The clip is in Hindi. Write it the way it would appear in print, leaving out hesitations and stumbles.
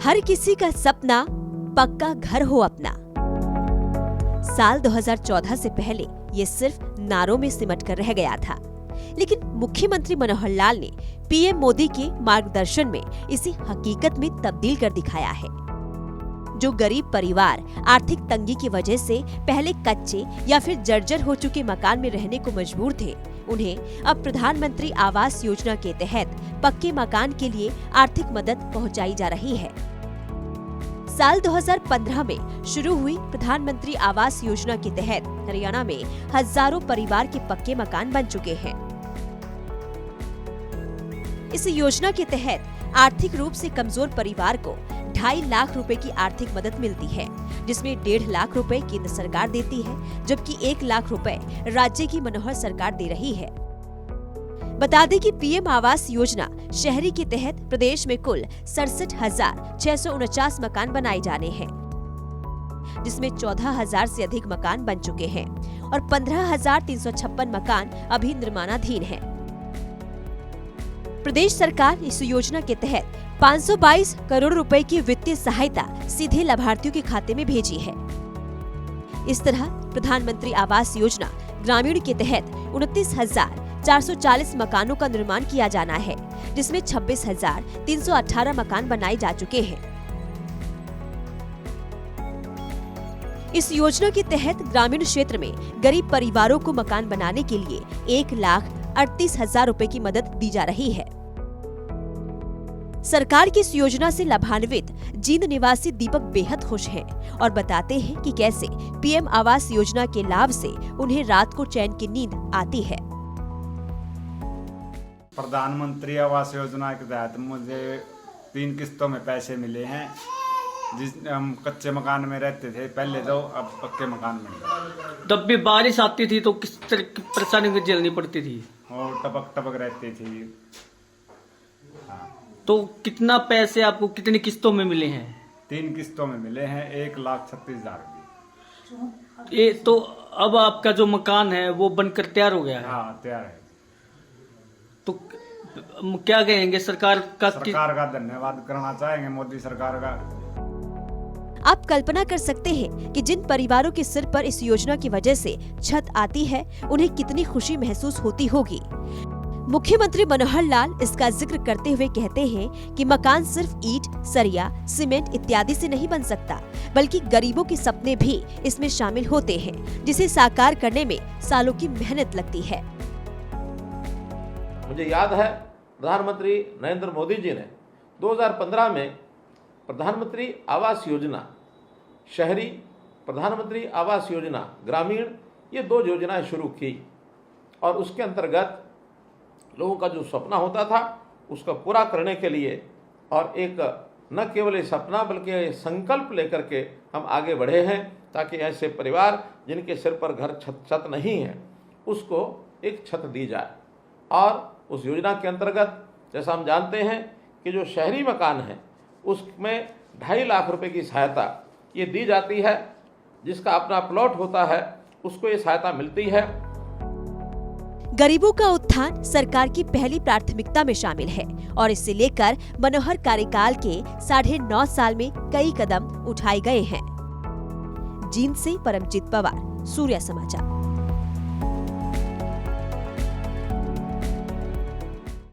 हर किसी का सपना पक्का घर हो अपना। साल 2014 से पहले ये सिर्फ नारों में सिमट कर रह गया था, लेकिन मुख्यमंत्री मनोहर लाल ने पीएम मोदी के मार्गदर्शन में इसे हकीकत में तब्दील कर दिखाया है। जो गरीब परिवार आर्थिक तंगी की वजह से पहले कच्चे या फिर जर्जर हो चुके मकान में रहने को मजबूर थे, उन्हें अब प्रधानमंत्री आवास योजना के तहत पक्के मकान के लिए आर्थिक मदद पहुंचाई जा रही है। साल 2015 में शुरू हुई प्रधानमंत्री आवास योजना के तहत हरियाणा में हजारों परिवार के पक्के मकान बन चुके हैं। इस योजना के तहत आर्थिक रूप से कमजोर परिवार को 2.5 लाख रुपए की आर्थिक मदद मिलती है, जिसमें 1.5 लाख रुपए केंद्र सरकार देती है, जबकि 1 लाख रुपए राज्य की मनोहर सरकार दे रही है। बता दें कि पीएम आवास योजना शहरी के तहत प्रदेश में कुल 67,649 मकान बनाए जाने हैं, जिसमें 14,000 से अधिक मकान बन चुके हैं और 15,356 मकान अभी निर्माणाधीन हैं। प्रदेश सरकार इस योजना के तहत 522 करोड़ रुपए की वित्तीय सहायता सीधे लाभार्थियों के खाते में भेजी है। इस तरह प्रधानमंत्री आवास योजना ग्रामीण के तहत 29,440 मकानों का निर्माण किया जाना है, जिसमें 26,318 मकान बनाए जा चुके हैं। इस योजना के तहत ग्रामीण क्षेत्र में गरीब परिवारों को मकान बनाने के लिए 1,38,000 रुपए की मदद दी जा रही है। सरकार की इस योजना से लाभान्वित जींद निवासी दीपक बेहद खुश हैं और बताते हैं कि कैसे पीएम आवास योजना के लाभ से उन्हें रात को चैन की नींद आती है। प्रधानमंत्री आवास योजना के तहत मुझे 3 किस्तों में पैसे मिले हैं। हम कच्चे मकान में रहते थे पहले, तो अब पक्के मकान में। तब भी बारिश आती थी तो किस तरह की परेशानी झेलनी पड़ती थी? और टपक रहती थी। तो कितना पैसे आपको कितनी किस्तों में मिले हैं? 3 किस्तों में मिले हैं, 1,36,000। ये तो अब आपका जो मकान है वो बनकर तैयार हो गया है? हाँ, तैयार है। तो क्या कहेंगे सरकार का धन्यवाद करना चाहेंगे, मोदी सरकार का। आप कल्पना कर सकते हैं कि जिन परिवारों के सिर पर इस योजना की वजह से छत आती है, उन्हें कितनी खुशी महसूस होती होगी। मुख्यमंत्री मनोहर लाल इसका जिक्र करते हुए कहते हैं कि मकान सिर्फ ईंट, सरिया, सीमेंट इत्यादि से नहीं बन सकता, बल्कि गरीबों के सपने भी इसमें शामिल होते हैं, जिसे साकार करने में सालों की मेहनत लगती है। मुझे याद है प्रधानमंत्री नरेंद्र मोदी जी ने 2015 में प्रधानमंत्री आवास योजना शहरी, प्रधानमंत्री आवास योजना ग्रामीण, ये 2 योजनाएं शुरू की और उसके अंतर्गत लोगों का जो सपना होता था उसको पूरा करने के लिए और एक न केवल ये सपना बल्कि संकल्प लेकर के हम आगे बढ़े हैं, ताकि ऐसे परिवार जिनके सिर पर घर छत नहीं है उसको एक छत दी जाए। और उस योजना के अंतर्गत जैसा हम जानते हैं कि जो शहरी मकान है उसमें 2.5 लाख रुपए की सहायता ये दी जाती है। जिसका अपना प्लॉट होता है उसको ये सहायता मिलती है। गरीबों का उत्थान सरकार की पहली प्राथमिकता में शामिल है और इसे लेकर मनोहर कार्यकाल के 9.5 साल में कई कदम उठाए गए हैं। जींद से परमजीत पवार, सूर्या समाचार।